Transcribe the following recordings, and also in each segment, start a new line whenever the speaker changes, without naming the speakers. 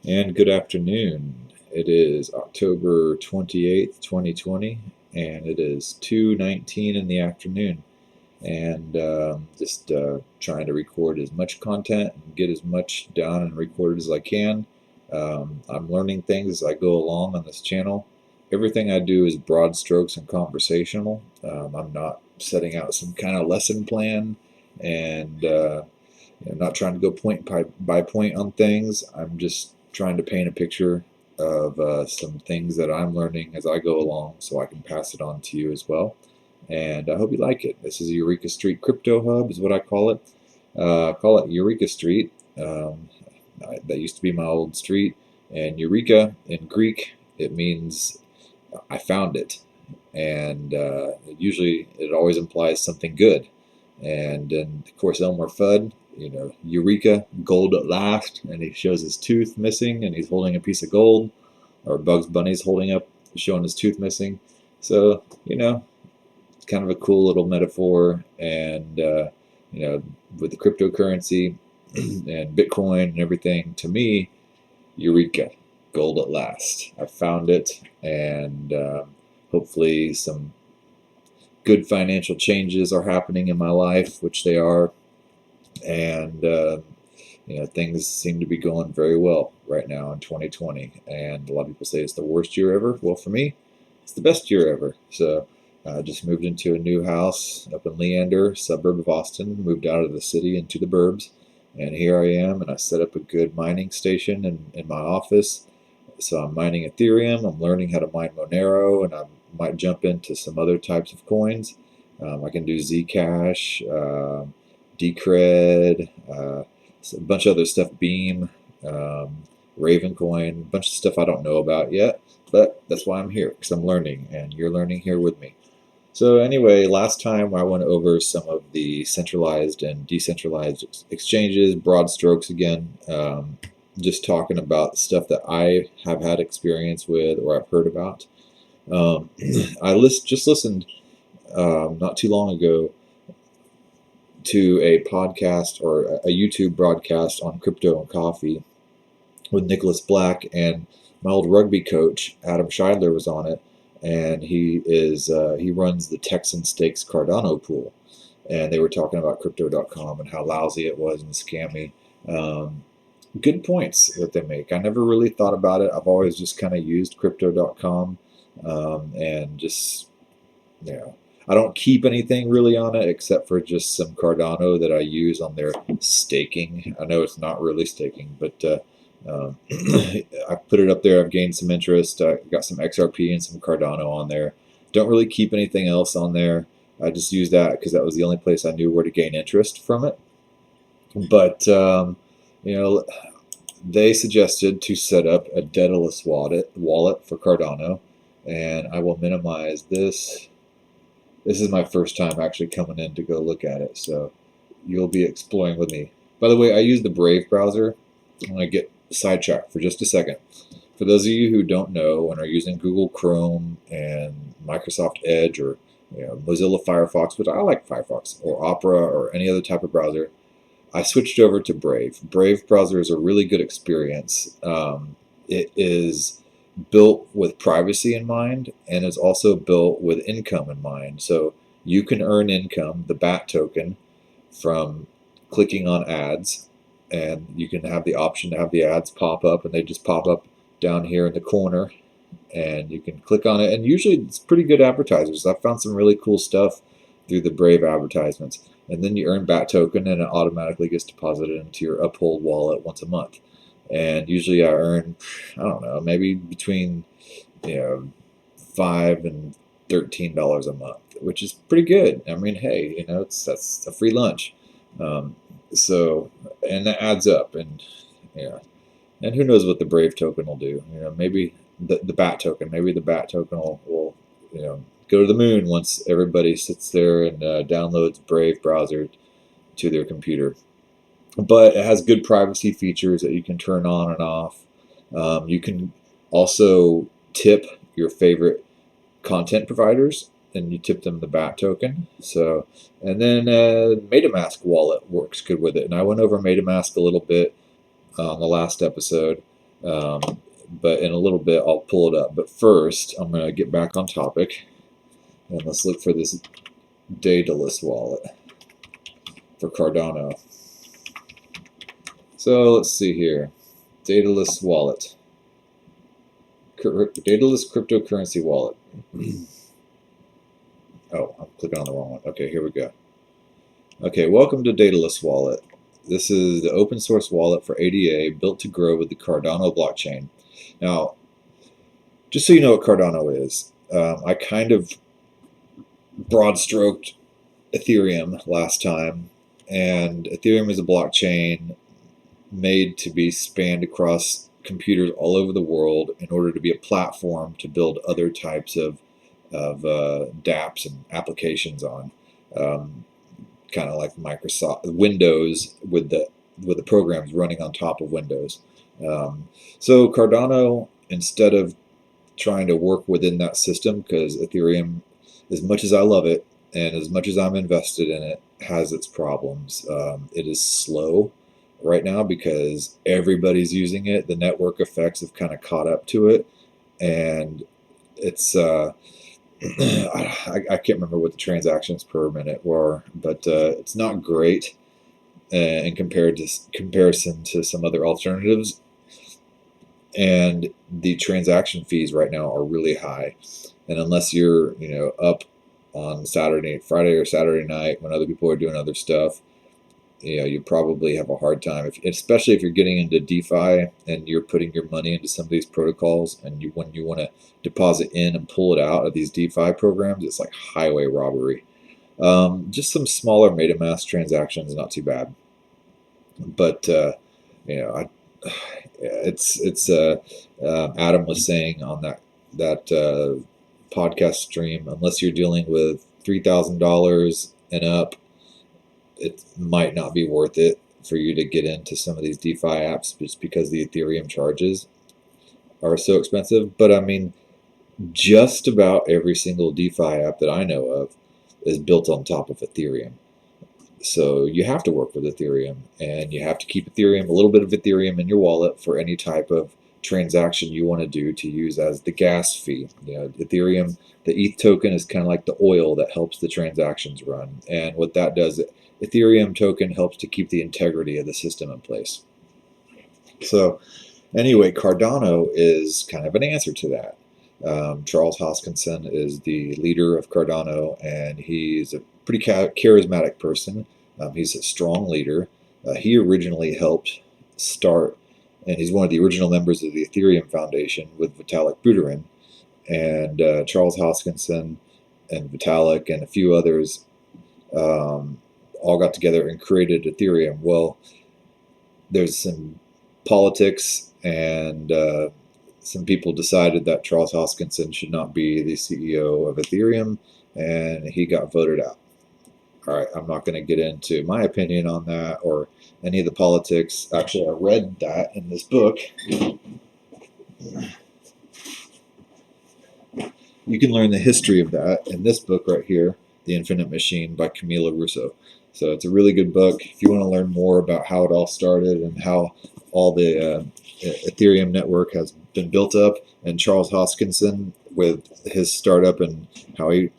And good afternoon. It is October 28th, 2020, and it is 2:19 in the afternoon. And just trying to record as much content and get as much done and recorded as I can. I'm learning things as I go along on this channel. Everything I do is broad strokes and conversational. I'm not setting out some kind of lesson plan and not trying to go point by point on things. I'm just trying to paint a picture of some things that I'm learning as I go along so I can pass it on to you as well. And I hope you like it. This is Eureka Street Crypto Hub is what I call it. I call it Eureka Street. That used to be my old street. And Eureka in Greek, it means I found it. And usually it always implies something good. And of course, Elmer Fudd, Eureka, gold at last, and he shows his tooth missing, and he's holding a piece of gold, or Bugs Bunny's holding up, showing his tooth missing. So, it's kind of a cool little metaphor, and with the cryptocurrency and Bitcoin and everything, to me, Eureka, gold at last. I found it, and hopefully some good financial changes are happening in my life, which they are, and things seem to be going very well right now in 2020. And a lot of people say it's the worst year ever. Well, for me, it's the best year ever. So I just moved into a new house up in Leander, suburb of Austin. Moved out of the city into the burbs, and here I am. And I set up a good mining station in my office. So I'm mining Ethereum. I'm learning how to mine Monero, and I might jump into some other types of coins. I can do Zcash, Decred, a bunch of other stuff, Beam, Ravencoin, a bunch of stuff I don't know about yet, but that's why I'm here, because I'm learning, and you're learning here with me. So anyway, last time I went over some of the centralized and decentralized exchanges, broad strokes again, just talking about stuff that I have had experience with or I've heard about. I just listened not too long ago to a podcast or a YouTube broadcast on crypto and coffee with Nicholas Black, and my old rugby coach Adam Scheidler was on it, and he runs the Texan Stakes Cardano pool, and they were talking about crypto.com and how lousy it was and scammy. Good points that they make. I never really thought about it. I've always just kind of used crypto.com, and just I don't keep anything really on it except for just some Cardano that I use on their staking. I know it's not really staking, but I put it up there. I've gained some interest. I got some XRP and some Cardano on there. Don't really keep anything else on there. I just use that because that was the only place I knew where to gain interest from it. But they suggested to set up a Daedalus wallet for Cardano, and I will minimize this. This is my first time actually coming in to go look at it, so you'll be exploring with me. By the way, I use the Brave browser. I'm going to get sidetracked for just a second. For those of you who don't know and are using Google Chrome and Microsoft Edge or Mozilla Firefox, which I like Firefox, or Opera or any other type of browser, I switched over to Brave. Brave browser is a really good experience. It is built with privacy in mind, and is also built with income in mind. So you can earn income, the BAT token, from clicking on ads, and you can have the option to have the ads pop up, and they just pop up down here in the corner, and you can click on it, and usually it's pretty good advertisers. I've found some really cool stuff through the Brave advertisements. And then you earn BAT token, and it automatically gets deposited into your Uphold wallet once a month. And usually I earn, I don't know, maybe between $5 and $13 a month, which is pretty good. I mean, hey, that's a free lunch. So, and that adds up, and and who knows what the Brave token will do? Maybe the BAT token. Maybe the BAT token will go to the moon once everybody sits there and downloads Brave browser to their computer. But it has good privacy features that you can turn on and off. You can also tip your favorite content providers, and you tip them the BAT token. So, and then MetaMask wallet works good with it. And I went over MetaMask a little bit on the last episode. But in a little bit, I'll pull it up. But first, I'm going to get back on topic, and let's look for this Daedalus wallet for Cardano. So let's see here. Daedalus wallet. Daedalus cryptocurrency wallet. Oh, I'm clicking on the wrong one. Okay, here we go. Okay, welcome to Daedalus wallet. This is the open source wallet for ADA built to grow with the Cardano blockchain. Now, just so you know what Cardano is, I kind of broad stroked Ethereum last time, and Ethereum is a blockchain made to be spanned across computers all over the world in order to be a platform to build other types of dApps and applications on, kind of like Microsoft Windows with the programs running on top of Windows. So Cardano, instead of trying to work within that system, because Ethereum, as much as I love it and as much as I'm invested in it, has its problems. It is slow right now because everybody's using it. The network effects have kind of caught up to it, and it's I can't remember what the transactions per minute were, but it's not great in comparison to some other alternatives. And the transaction fees right now are really high, and unless you're up on Friday or Saturday night when other people are doing other stuff, you probably have a hard time, especially if you're getting into DeFi and you're putting your money into some of these protocols, and when you want to deposit in and pull it out of these DeFi programs, it's like highway robbery. Just some smaller MetaMask transactions, not too bad, but it's Adam was saying on that podcast stream, unless you're dealing with $3,000 and up, it might not be worth it for you to get into some of these DeFi apps just because the Ethereum charges are so expensive. But I mean, just about every single DeFi app that I know of is built on top of Ethereum. So you have to work with Ethereum, and you have to keep a little bit of Ethereum in your wallet for any type of transaction you want to do to use as the gas fee. Ethereum, the ETH token is kind of like the oil that helps the transactions run. And what that does, Ethereum token helps to keep the integrity of the system in place. So anyway, Cardano is kind of an answer to that. Charles Hoskinson is the leader of Cardano, and he's a pretty charismatic person. He's a strong leader. He originally helped start, and he's one of the original members of the Ethereum Foundation with Vitalik Buterin. And Charles Hoskinson and Vitalik and a few others all got together and created Ethereum. Well, there's some politics, and some people decided that Charles Hoskinson should not be the CEO of Ethereum, and he got voted out. All right, I'm not going to get into my opinion on that or any of the politics. Actually, I read that in this book. You can learn the history of that in this book right here, The Infinite Machine by Camila Russo. So it's a really good book. If you want to learn more about how it all started and how all the Ethereum network has been built up, and Charles Hoskinson with his startup and how he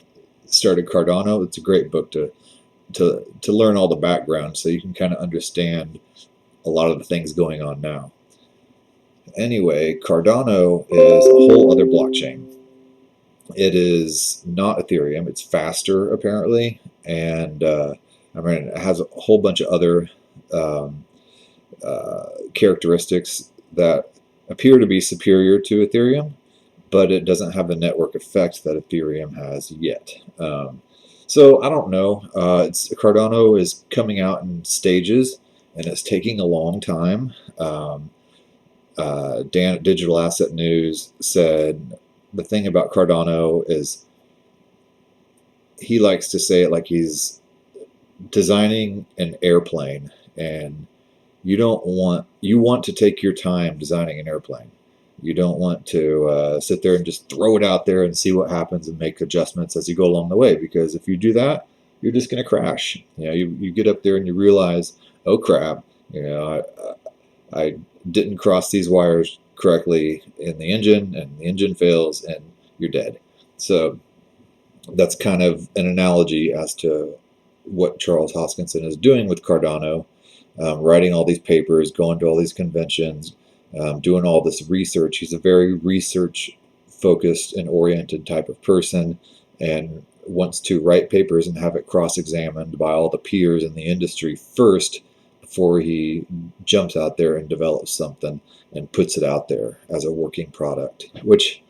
started Cardano, it's a great book to learn all the background so you can kind of understand a lot of the things going on now. Anyway, Cardano is a whole other blockchain. It is not Ethereum. It's faster, apparently, and it has a whole bunch of other characteristics that appear to be superior to Ethereum, but it doesn't have the network effect that Ethereum has yet. So I don't know. Cardano is coming out in stages, and it's taking a long time. Dan at Digital Asset News said the thing about Cardano is he likes to say it like he's designing an airplane, and you want to take your time designing an airplane. You don't want to sit there and just throw it out there and see what happens and make adjustments as you go along the way, because if you do that, you're just going to crash. You get up there and you realize, oh crap, I didn't cross these wires correctly in the engine, and the engine fails, and you're dead. So that's kind of an analogy as to what Charles Hoskinson is doing with Cardano, writing all these papers, going to all these conventions, doing all this research. He's a very research focused and oriented type of person, and wants to write papers and have it cross-examined by all the peers in the industry first before he jumps out there and develops something and puts it out there as a working product, which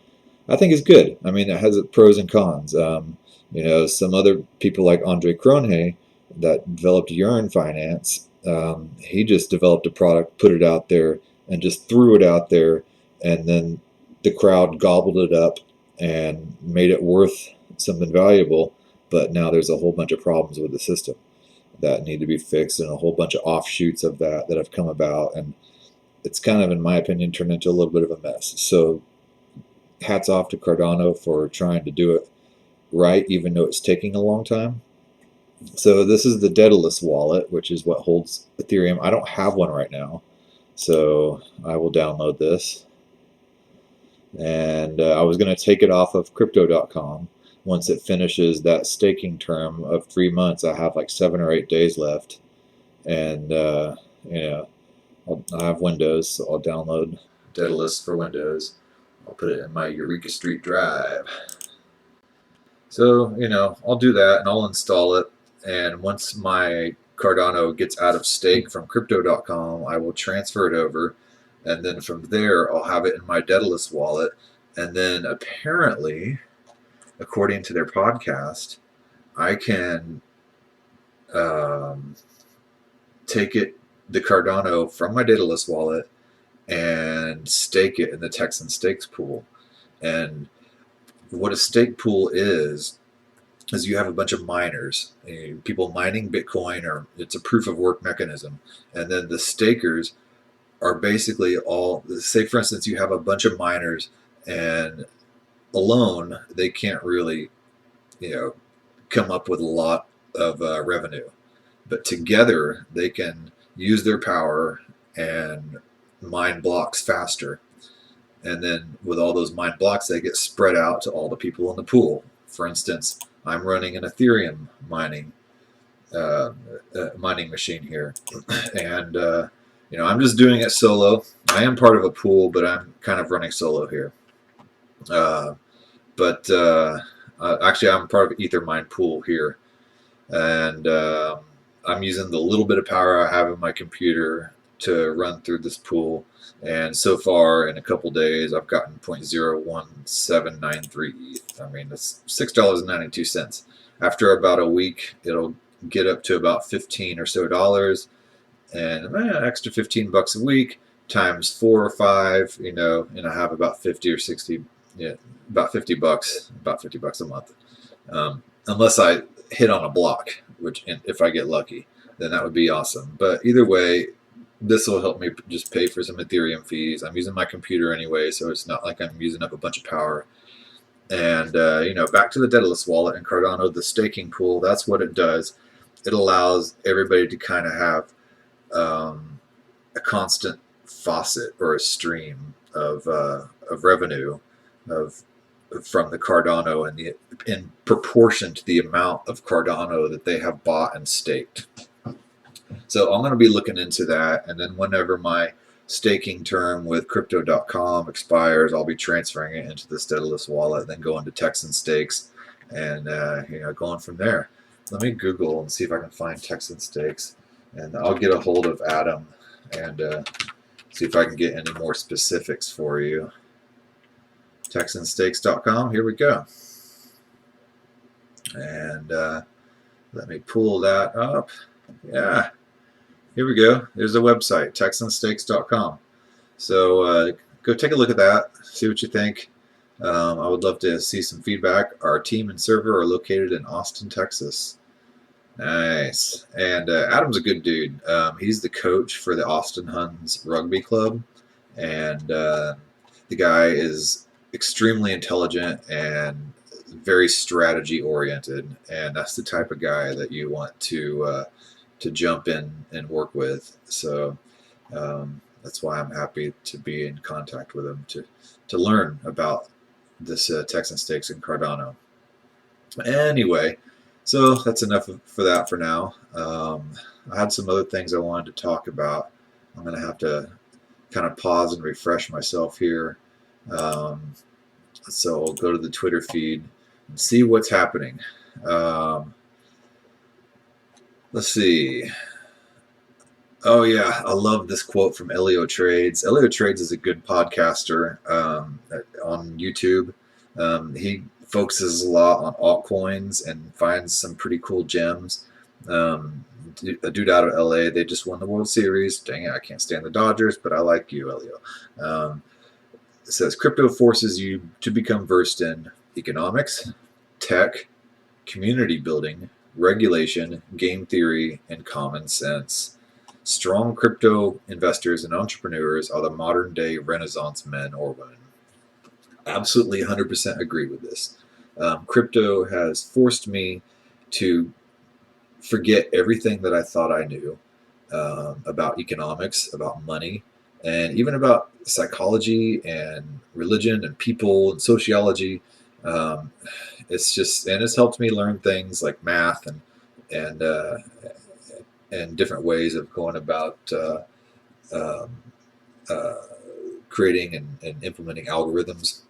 I think is good. I mean, it has its pros and cons. Some other people like Andre Cronje that developed Yearn Finance, he just developed a product, put it out there, and just threw it out there, and then the crowd gobbled it up and made it worth something valuable. But now there's a whole bunch of problems with the system that need to be fixed, and a whole bunch of offshoots of that have come about, and it's kind of, in my opinion, turned into a little bit of a mess. So hats off to Cardano for trying to do it right, even though it's taking a long time. So this is the Daedalus wallet, which is what holds Ethereum. I don't have one right now, so I will download this. And I was going to take it off of crypto.com. Once it finishes that staking term of 3 months, I have like 7 or 8 days left. And, I have Windows, so I'll download Daedalus for Windows. I'll put it in my Eureka Street drive. So, I'll do that, and I'll install it. And once my Cardano gets out of stake from crypto.com, I will transfer it over. And then from there, I'll have it in my Daedalus wallet. And then apparently, according to their podcast, I can take the Cardano from my Daedalus wallet and stake it in the Texan stakes pool. And what a stake pool is you have a bunch of miners, people mining Bitcoin, or it's a proof of work mechanism. And then the stakers are basically all, say for instance, you have a bunch of miners, and alone they can't really, come up with a lot of revenue. But together they can use their power and mine blocks faster. And then with all those mine blocks, they get spread out to all the people in the pool. For instance, I'm running an Ethereum mining machine here, and I'm just doing it solo. I am part of a pool, but I'm kind of running solo here. Actually, I'm part of Ethermine pool here, and I'm using the little bit of power I have in my computer to run through this pool. And so far, in a couple days, I've gotten 0.01793 ETH. I mean, it's $6.92. After about a week, it'll get up to about $15 or so, and an extra $15 a week times 4 or 5, and I have about 50 or 60, about $50 a month. Unless I hit on a block, which, if I get lucky, then that would be awesome. But either way, this will help me just pay for some Ethereum fees. I'm using my computer anyway, so it's not like I'm using up a bunch of power. And, back to the Daedalus wallet and Cardano, the staking pool, that's what it does. It allows everybody to kind of have a constant faucet or a stream of revenue from the Cardano, and in proportion to the amount of Cardano that they have bought and staked. So I'm going to be looking into that, and then whenever my staking term with crypto.com expires, I'll be transferring it into the Daedalus wallet, then going to Texan Stakes, and going from there. Let me Google and see if I can find Texan Stakes, and I'll get a hold of Adam and see if I can get any more specifics for you. TexanStakes.com, here we go. And let me pull that up. Yeah, here we go. There's a website, TexanStakes.com. So go take a look at that, see what you think. I would love to see some feedback. Our team and server are located in Austin, Texas. Nice. And Adam's a good dude. He's the coach for the Austin Huns Rugby Club, and the guy is extremely intelligent and very strategy oriented, and that's the type of guy that you want to jump in and work with. So that's why I'm happy to be in contact with him to learn about this Texan stakes in Cardano. Anyway, so that's enough for that for now. I had some other things I wanted to talk about. I'm going to have to kind of pause and refresh myself here. Um, so I'll go to the Twitter feed and see what's happening. Let's see. Oh yeah, I love this quote from Elio Trades. Elio Trades is a good podcaster on YouTube. He focuses a lot on altcoins and finds some pretty cool gems. A dude out of LA, they just won the World Series. Dang it, I can't stand the Dodgers, but I like you, Elio. It says crypto forces you to become versed in economics, tech, community building, regulation, game theory, and common sense. Strong crypto investors and entrepreneurs are the modern day Renaissance men or women. Absolutely 100% agree with this. Crypto has forced me to forget everything that I thought I knew about economics, about money, and even about psychology and religion and people and sociology. It's helped me learn things like math and uh, and different ways of going about um, uh, creating and implementing algorithms.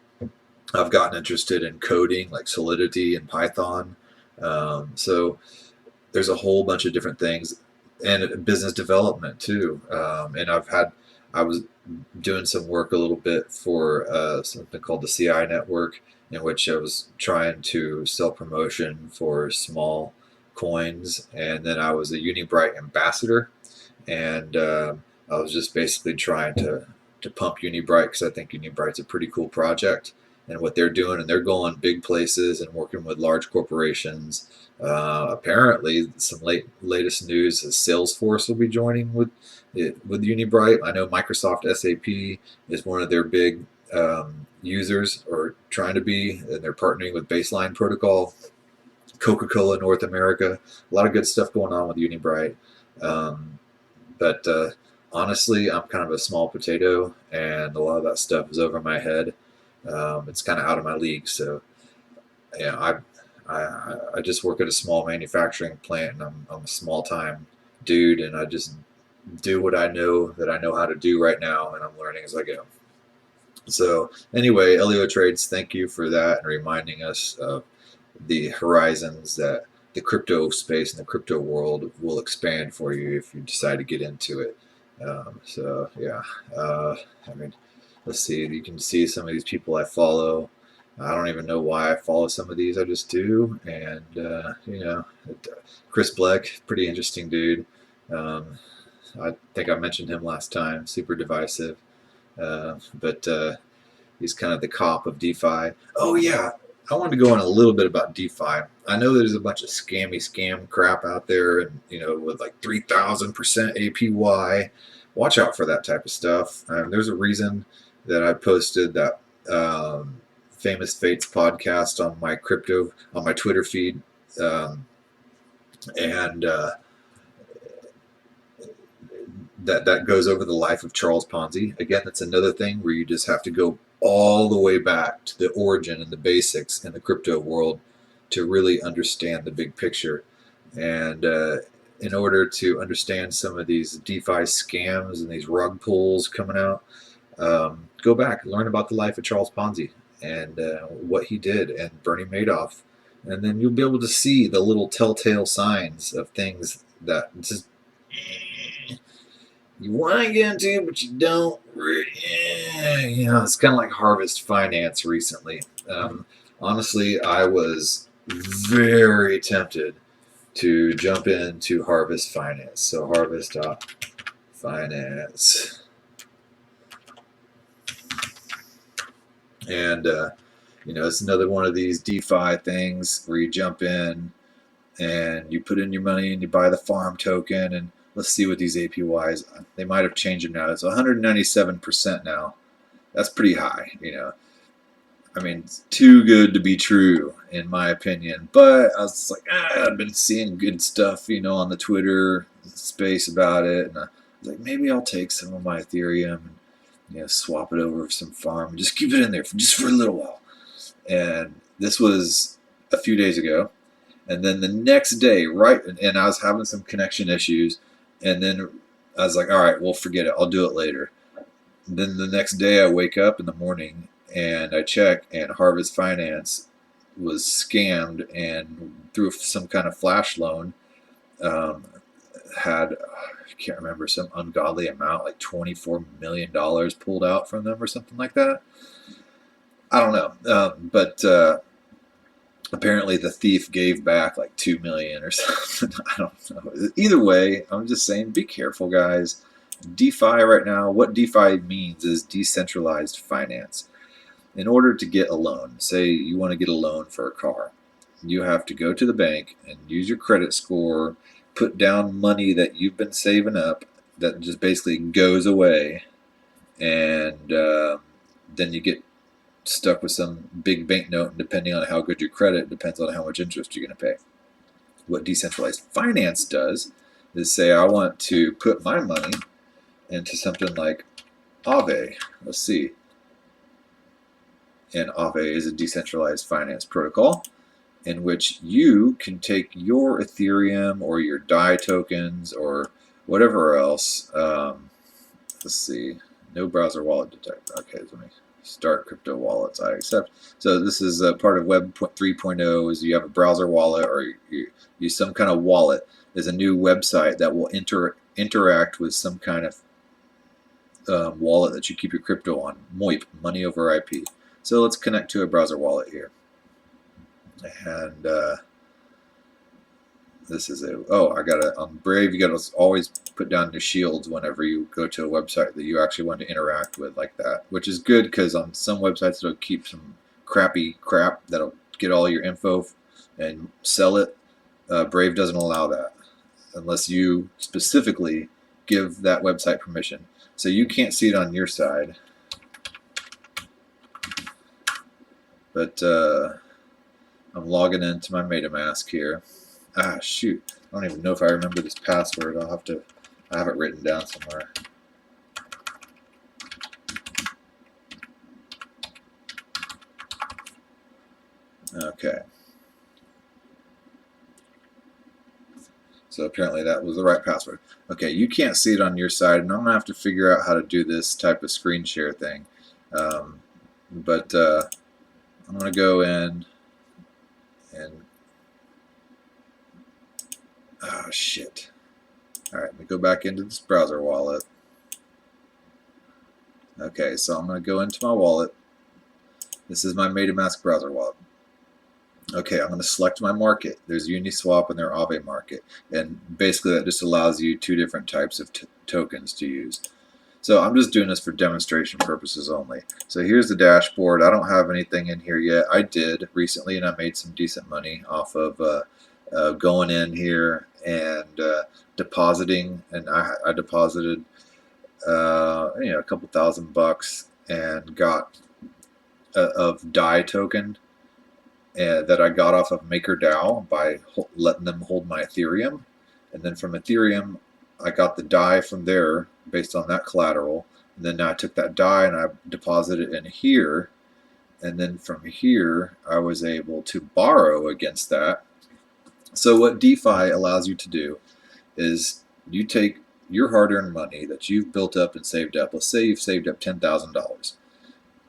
I've gotten interested in coding like Solidity and Python. So there's a whole bunch of different things, and business development too. And I was doing some work a little bit for something called the CI network, in which I was trying to sell promotion for small coins, and then I was a Unibright ambassador, and I was just basically trying to pump Unibright because I think Unibright's a pretty cool project and what they're doing, and they're going big places and working with large corporations. Apparently, some latest news is Salesforce will be joining with Unibright. I know Microsoft SAP is one of their big users, or trying to be, and they're partnering with Baseline Protocol. Coca-Cola North America, a lot of good stuff going on with Unibright. But honestly, I'm kind of a small potato, and a lot of that stuff is over my head. It's kind of out of my league. So, yeah, I just work at a small manufacturing plant, and I'm a small time dude, and I just do what I know that I know how to do right now, and I'm learning as I go. So anyway, Elio Trades, thank you for that and reminding us of the horizons that the crypto space and the crypto world will expand for you if you decide to get into it. So yeah, I mean, let's see. You can see some of these people I follow. I don't even know why I follow some of these. I just do. And Chris Bleck, pretty interesting dude. I think I mentioned him last time. Super divisive, but he's kind of the cop of DeFi. Oh yeah, I wanted to go on a little bit about DeFi. I know there's a bunch of scam crap out there, and with like 3,000% APY. Watch out for that type of stuff. There's a reason that I posted that Famous Fates podcast on my Twitter feed, and that goes over the life of Charles Ponzi. Again, that's another thing where you just have to go all the way back to the origin and the basics in the crypto world to really understand the big picture. And in order to understand some of these DeFi scams and these rug pulls coming out, go back, learn about the life of Charles Ponzi and what he did, and Bernie Madoff. And then you'll be able to see the little telltale signs of things that just you want to get into, but you don't. It's kind of like Harvest Finance recently. Honestly, I was very tempted to jump into Harvest Finance. So Harvest.finance. And, it's another one of these DeFi things where you jump in and you put in your money and you buy the farm token, and let's see what these APYs, they might have changed them now. It's 197% now. That's pretty high, I mean, it's too good to be true, in my opinion. But I was like, I've been seeing good stuff, on the Twitter space about it. And Like, maybe I'll take some of my Ethereum and swap it over for some farm and just keep it in there just for a little while. And this was a few days ago. And then the next day, right, and I was having some connection issues, and then I was like, all right, well, forget it. I'll do it later. And then the next day, I wake up in the morning and I check, and Harvest Finance was scammed and through some kind of flash loan had, I can't remember, some ungodly amount, like $24 million pulled out from them or something like that. I don't know, but apparently the thief gave back like $2 million or something. I don't know. Either way, I'm just saying, be careful, guys. DeFi right now, what DeFi means is decentralized finance. In order to get a loan, say you want to get a loan for a car, you have to go to the bank and use your credit score, put down money that you've been saving up that just basically goes away, and then you get stuck with some big banknote, and depending on how good your credit, depends on how much interest you're going to pay. What decentralized finance does is say, I want to put my money into something like Aave. Let's see. And Aave is a decentralized finance protocol in which you can take your Ethereum or your DAI tokens or whatever else. Let's see. No browser wallet detect. Okay, let me start crypto wallets. I accept. So this is part of Web 3.0 is you have a browser wallet or you use some kind of wallet. There's a new website that will interact with some kind of wallet that you keep your crypto on. MOIP, money over IP. So let's connect to a browser wallet here. And this is on Brave, you got to always put down your shields whenever you go to a website that you actually want to interact with like that, which is good because on some websites it'll keep some crappy crap that'll get all your info and sell it. Brave doesn't allow that unless you specifically give that website permission. So you can't see it on your side, but I'm logging into my MetaMask here. Ah, shoot. I don't even know if I remember this password. I have it written down somewhere. Okay. So apparently that was the right password. Okay, you can't see it on your side, and I'm going to have to figure out how to do this type of screen share thing. But I'm going to go in and oh, shit. All right, let me go back into this browser wallet. Okay, so I'm going to go into my wallet. This is my MetaMask browser wallet. Okay, I'm going to select my market. There's Uniswap and there's Aave market. And basically that just allows you two different types of tokens to use. So I'm just doing this for demonstration purposes only. So here's the dashboard. I don't have anything in here yet. I did recently, and I made some decent money off of going in here and depositing. And I deposited a couple $1,000 and got of DAI token that I got off of MakerDAO by letting them hold my Ethereum. And then from Ethereum, I got the DAI from there based on that collateral. And then I took that DAI and I deposited it in here. And then from here, I was able to borrow against that. So what DeFi allows you to do is you take your hard-earned money that you've built up and saved up. Let's say you've saved up $10,000.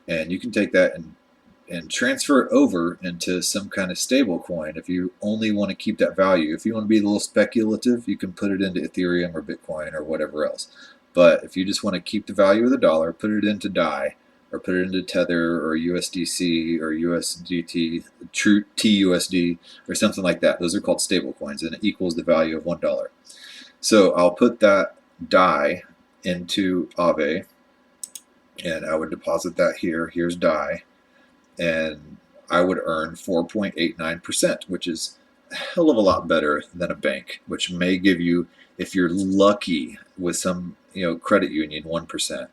And you can take that and transfer it over into some kind of stable coin if you only want to keep that value. If you want to be a little speculative, you can put it into Ethereum or Bitcoin or whatever else. But if you just want to keep the value of the dollar, put it into DAI or put it into Tether or USDC or USDT, True TUSD or something like that. Those are called stable coins, and it equals the value of $1. So I'll put that DAI into Aave, and I would deposit that here. Here's DAI. And I would earn 4.89%, which is a hell of a lot better than a bank, which may give you, if you're lucky with some credit union, 1%.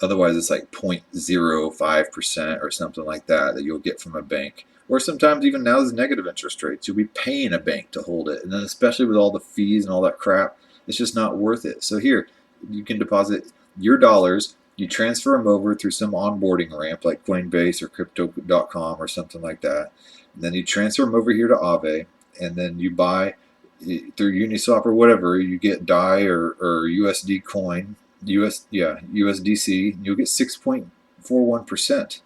Otherwise, it's like 0.05% or something like that you'll get from a bank. Or sometimes even now there's negative interest rates. You'll be paying a bank to hold it. And then especially with all the fees and all that crap, it's just not worth it. So here, You can deposit your dollars, you transfer them over through some onboarding ramp like Coinbase or Crypto.com or something like that. And then you transfer them over here to Aave, and then you buy through Uniswap or whatever. You get DAI or USD coin, USDC. You'll get 6.41%.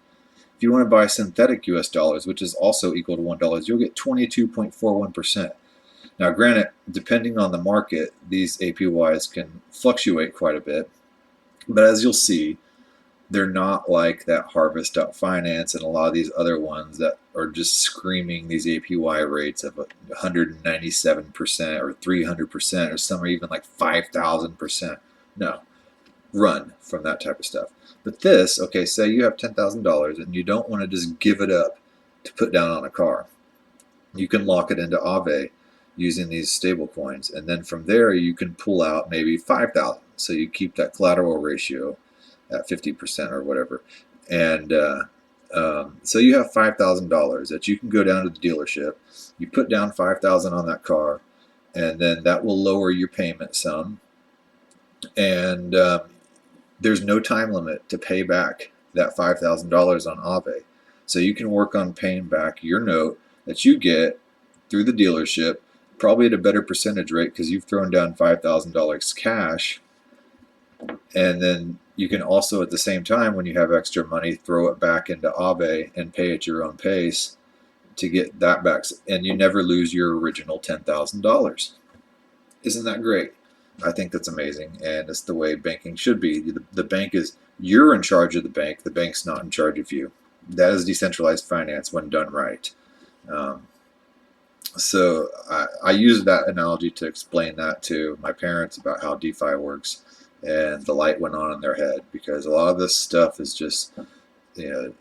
If you want to buy synthetic US dollars, which is also equal to $1, you'll get 22.41%. Now, granted, depending on the market, these APYs can fluctuate quite a bit, but as you'll see, they're not like that Harvest.finance and a lot of these other ones that are just screaming these APY rates of 197% or 300%, or some are even like 5,000%. No, run from that type of stuff. But this, okay, say you have $10,000 and you don't want to just give it up to put down on a car. You can lock it into Aave using these stable coins, and then from there you can pull out maybe 5,000. So you keep that collateral ratio at 50% or whatever, and so you have $5,000 that you can go down to the dealership. You put down 5,000 on that car, and then that will lower your payment some, and there's no time limit to pay back that $5,000 on Aave. So you can work on paying back your note that you get through the dealership, probably at a better percentage rate because you've thrown down $5,000 cash. And then you can also, at the same time, when you have extra money, throw it back into Aave and pay at your own pace to get that back. And you never lose your original $10,000. Isn't that great? I think that's amazing, and it's the way banking should be. The bank is, you're in charge of the bank. The bank's not in charge of you. That is decentralized finance when done right. So I use that analogy to explain that to my parents about how DeFi works, and the light went on in their head, because a lot of this stuff is just, you know,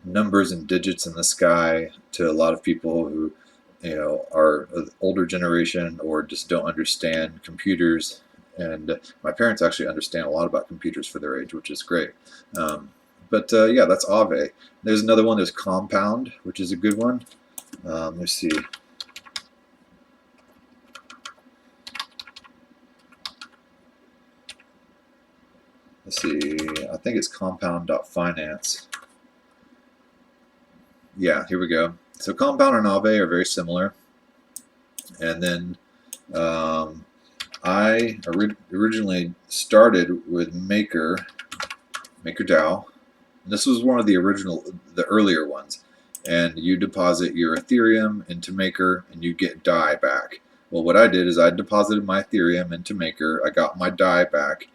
numbers and digits in the sky to a lot of people who, you know, are an older generation or just don't understand computers. And my parents actually understand a lot about computers for their age, which is great. Yeah, that's Aave. There's another one. There's Compound, which is a good one. Let's see. I think it's Compound.finance. Yeah, here we go. So Compound and Aave are very similar. And then I originally started with MakerDAO. And this was one of the earlier ones. And you deposit your Ethereum into Maker and you get DAI back. Well, what I did is I deposited my Ethereum into Maker. I got my DAI back,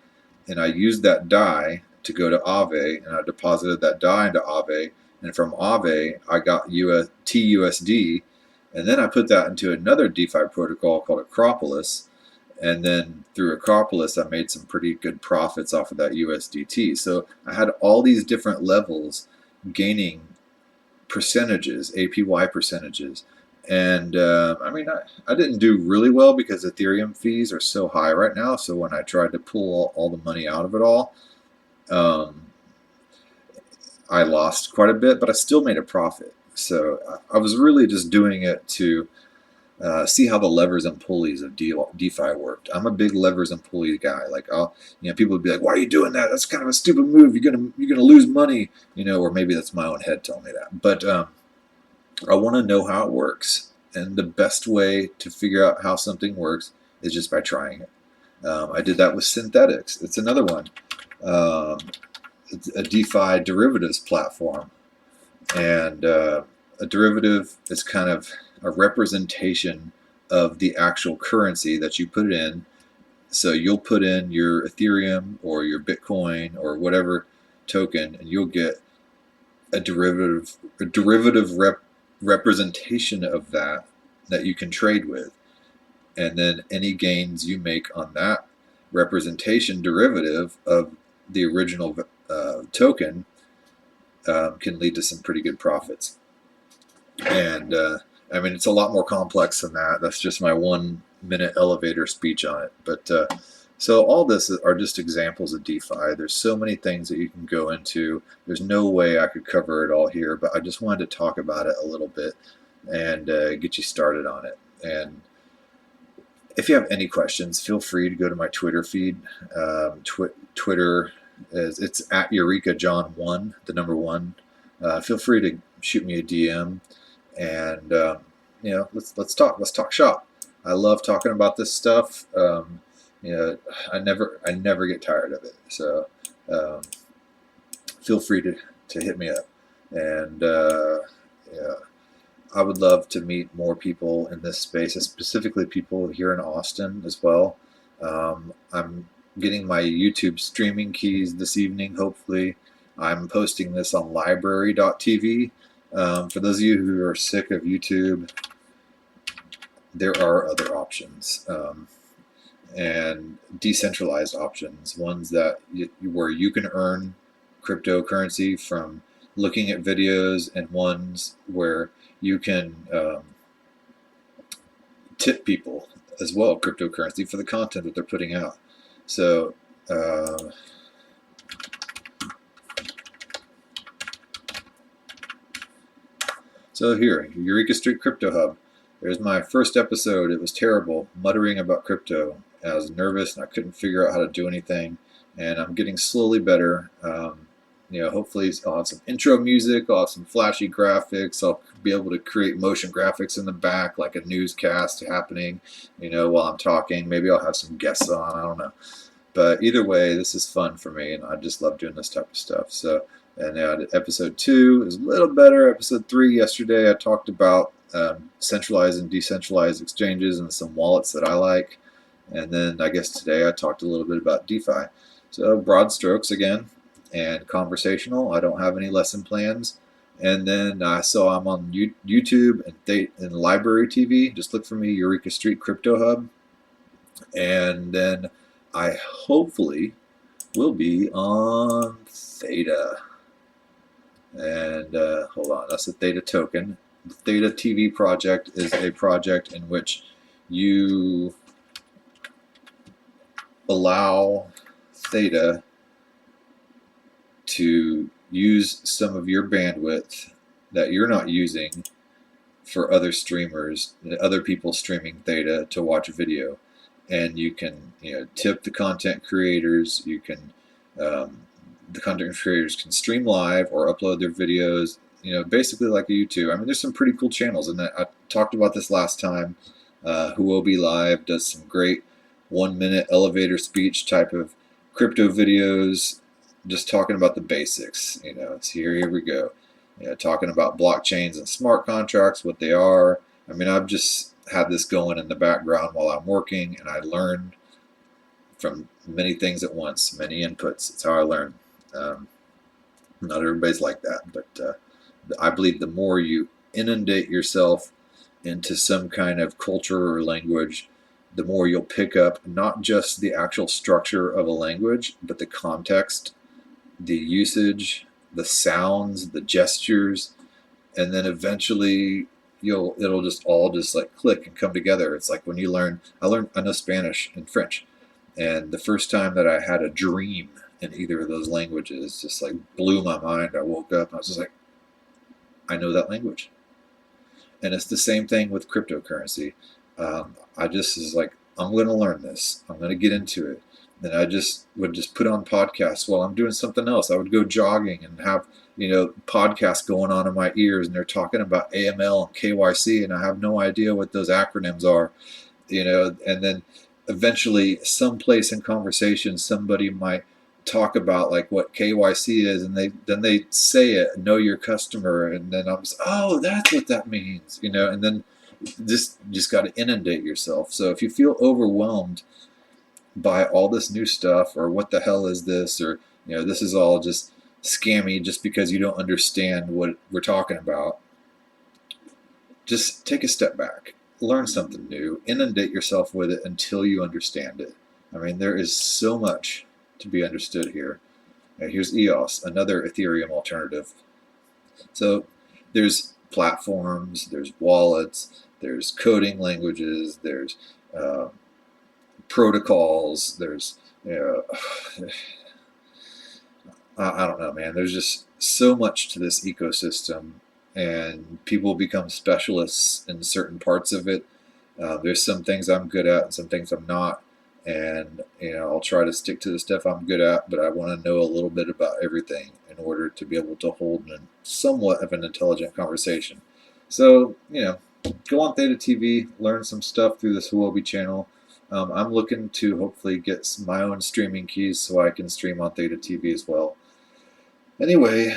and I used that DAI to go to Aave, and I deposited that DAI into Aave. And from Aave, I got TUSD, and then I put that into another DeFi protocol called Acropolis. And then through Acropolis, I made some pretty good profits off of that USDT. So I had all these different levels gaining percentages, APY percentages. And I mean, I didn't do really well because Ethereum fees are so high right now. So when I tried to pull all the money out of it all, I lost quite a bit, but I still made a profit. So I was really just doing it to see how the levers and pulleys of DeFi worked. I'm a big levers and pulleys guy. Like, people would be like, "Why are you doing that? That's kind of a stupid move. You're gonna lose money," or maybe that's my own head telling me that. But I want to know how it works, and the best way to figure out how something works is just by trying it. I did that with synthetics. It's another one. It's a DeFi derivatives platform, and a derivative is kind of a representation of the actual currency that you put in. So you'll put in your Ethereum or your Bitcoin or whatever token, and you'll get a derivative representation of that you can trade with. And then any gains you make on that representation derivative of the original token can lead to some pretty good profits. And I mean, it's a lot more complex than that. That's just my 1-minute elevator speech on it. But so all this are just examples of DeFi. There's so many things that you can go into. There's no way I could cover it all here, but I just wanted to talk about it a little bit and get you started on it. And if you have any questions, feel free to go to my Twitter feed. Twitter it's at Eureka John 1, the number 1. Feel free to shoot me a DM, and let's talk shop. I love talking about this stuff. I never get tired of it. So feel free to hit me up, and I would love to meet more people in this space, specifically people here in Austin as well. I'm getting my YouTube streaming keys this evening, hopefully. I'm posting this on library.tv. For those of you who are sick of YouTube, there are other options, and decentralized options, ones that where you can earn cryptocurrency from looking at videos, and ones where you can tip people as well cryptocurrency for the content that they're putting out. So here, Eureka Street Crypto Hub. There's my first episode. It was terrible, muttering about crypto. I was nervous and I couldn't figure out how to do anything, and I'm getting slowly better. Hopefully I'll have some intro music, I'll have some flashy graphics, I'll be able to create motion graphics in the back, like a newscast happening, while I'm talking. Maybe I'll have some guests on, I don't know. But either way, this is fun for me, and I just love doing this type of stuff. So, and episode 2 is a little better. Episode 3 yesterday, I talked about centralized and decentralized exchanges and some wallets that I like. And then I guess today I talked a little bit about DeFi. So broad strokes again, and conversational. I don't have any lesson plans. And then so I'm on YouTube and Library TV. Just look for me, Eureka Street Crypto Hub. And then I hopefully will be on Theta. And hold on, that's a Theta token. The Theta TV project is a project in which you allow Theta to use some of your bandwidth that you're not using for other streamers, other people streaming Theta to watch a video. And you can tip the content creators. You can the content creators can stream live or upload their videos, basically like a YouTube. I mean, there's some pretty cool channels, and I talked about this last time. Huobi Live does some great 1-minute elevator speech type of crypto videos, just talking about the basics. It's here we go. Talking about blockchains and smart contracts, what they are. I mean, I've just had this going in the background while I'm working, and I learned from many things at once, many inputs. It's how I learn. Not everybody's like that, but I believe the more you inundate yourself into some kind of culture or language, the more you'll pick up not just the actual structure of a language, but the context, the usage, the sounds, the gestures, and then eventually it'll just all like click and come together. It's like when you learn. I know Spanish and French, and the first time that I had a dream in either of those languages just like blew my mind. I woke up and I was just like, I know that language. And it's the same thing with cryptocurrency. I just was like, I'm going to learn this. I'm going to get into it. And I would just put on podcasts while I'm doing something else. I would go jogging and have podcasts going on in my ears, and they're talking about AML and KYC, and I have no idea what those acronyms are. And then eventually, someplace in conversation, somebody might talk about like what KYC is, and then they say it, know your customer, and then I'm just, oh, that's what that means, and then just got to inundate yourself. So if you feel overwhelmed by all this new stuff, or what the hell is this, or this is all just scammy just because you don't understand what we're talking about, just take a step back, learn something new, inundate yourself with it until you understand it. I mean, there is so much to be understood here. Here's EOS, another Ethereum alternative. So there's platforms, there's wallets, there's coding languages, there's protocols, there's I don't know, man. There's just so much to this ecosystem, and people become specialists in certain parts of it. There's some things I'm good at and some things I'm not, and I'll try to stick to the stuff I'm good at, but I want to know a little bit about everything in order to be able to hold somewhat of an intelligent conversation. So go on Theta TV, learn some stuff through this Huobi channel. I'm looking to hopefully get my own streaming keys so I can stream on Theta TV as well. Anyway,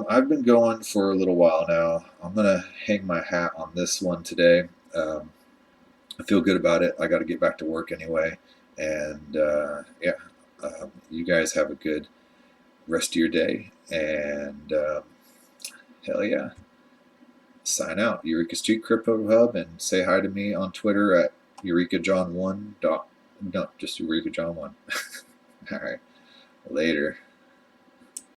I've been going for a little while now. I'm gonna hang my hat on this one today. I feel good about it. I got to get back to work anyway, and yeah, you guys have a good rest of your day, and hell yeah, sign out. Eureka Street Crypto Hub, and say hi to me on Twitter at EurekaJohn1. No, just EurekaJohn1. All right, later.